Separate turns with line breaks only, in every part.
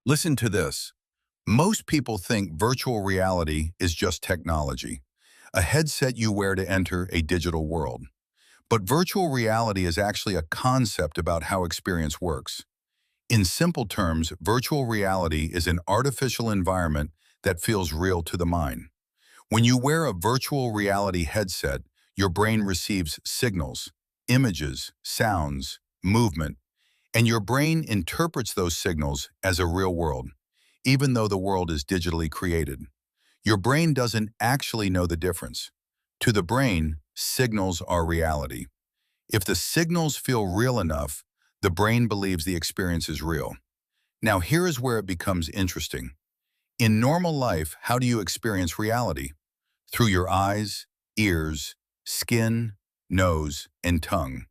Listen to this. Most people think virtual reality is just technology, a headset you wear to enter a digital world. But virtual reality is actually a concept about how experience works. In simple terms, virtual reality is an artificial environment that feels real to the mind. When you wear a virtual reality headset, your brain receives signals, images, sounds, movement, and your brain interprets those signals as a real world, even though the world is digitally created. Your brain doesn't actually know the difference. To the brain, signals are reality. If the signals feel real enough, the brain believes the experience is real. Now here is where it becomes interesting. In normal life, how do you experience reality? Through your eyes, ears, skin, nose, and tongue.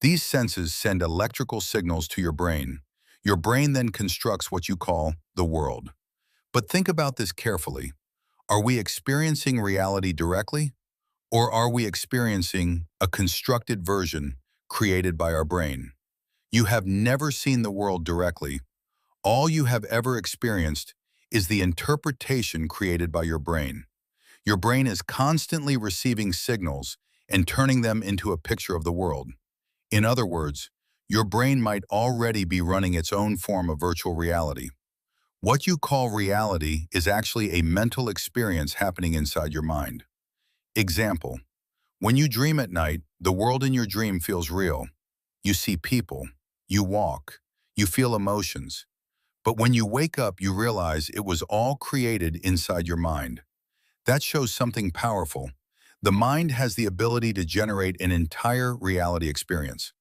These senses send electrical signals to your brain. Your brain then constructs what you call the world. But think about this carefully. Are we experiencing reality directly, or are we experiencing a constructed version created by our brain? You have never seen the world directly. All you have ever experienced is the interpretation created by your brain. Your brain is constantly receiving signals and turning them into a picture of the world. In other words, your brain might already be running its own form of virtual reality. What you call reality is actually a mental experience happening inside your mind. Example: when you dream at night, the world in your dream feels real. You see people, you walk, you feel emotions. But when you wake up, you realize it was all created inside your mind. That shows something powerful. The mind has the ability to generate an entire reality experience.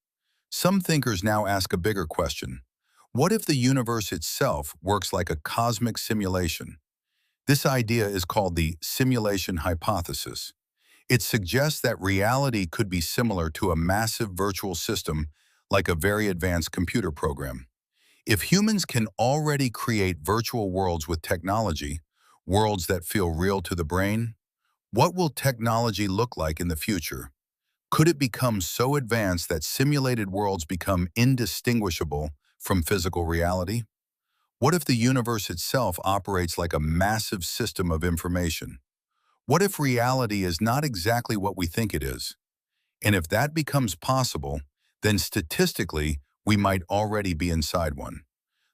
Some thinkers now ask a bigger question. What if the universe itself works like a cosmic simulation? This idea is called the simulation hypothesis. It suggests that reality could be similar to a massive virtual system, like a very advanced computer program. If humans can already create virtual worlds with technology, worlds that feel real to the brain, what will technology look like in the future? Could it become so advanced that simulated worlds become indistinguishable from physical reality? What if the universe itself operates like a massive system of information? What if reality is not exactly what we think it is? And if that becomes possible, then statistically, we might already be inside one.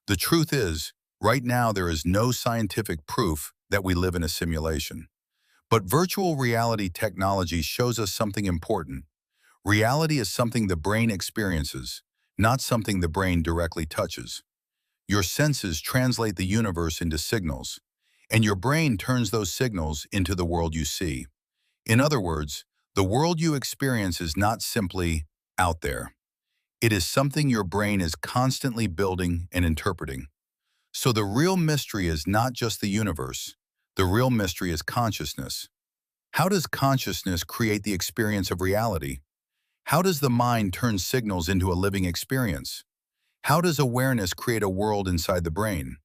The truth is, right now there is no scientific proof that we live in a simulation. But virtual reality technology shows us something important. Reality is something the brain experiences, not something the brain directly touches. Your senses translate the universe into signals, and your brain turns those signals into the world you see. In other words, the world you experience is not simply out there. It is something your brain is constantly building and interpreting. So the real mystery is not just the universe. The real mystery is consciousness. How does consciousness create the experience of reality? How does the mind turn signals into a living experience? How does awareness create a world inside the brain?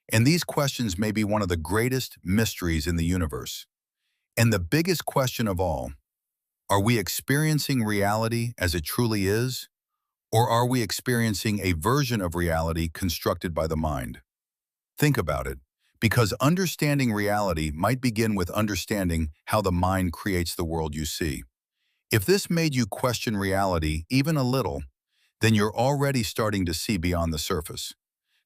And these questions may be one of the greatest mysteries in the universe. And the biggest question of all, are we experiencing reality as it truly is? Or are we experiencing a version of reality constructed by the mind? Think about it, because understanding reality might begin with understanding how the mind creates the world you see. If this made you question reality even a little, then you're already starting to see beyond the surface.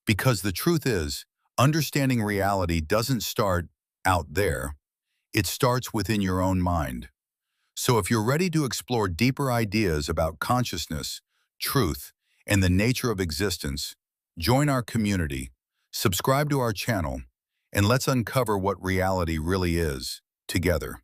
Because the truth is, understanding reality doesn't start out there. It starts within your own mind. So if you're ready to explore deeper ideas about consciousness, truth, and the nature of existence, join our community, subscribe to our channel, and let's uncover what reality really is together.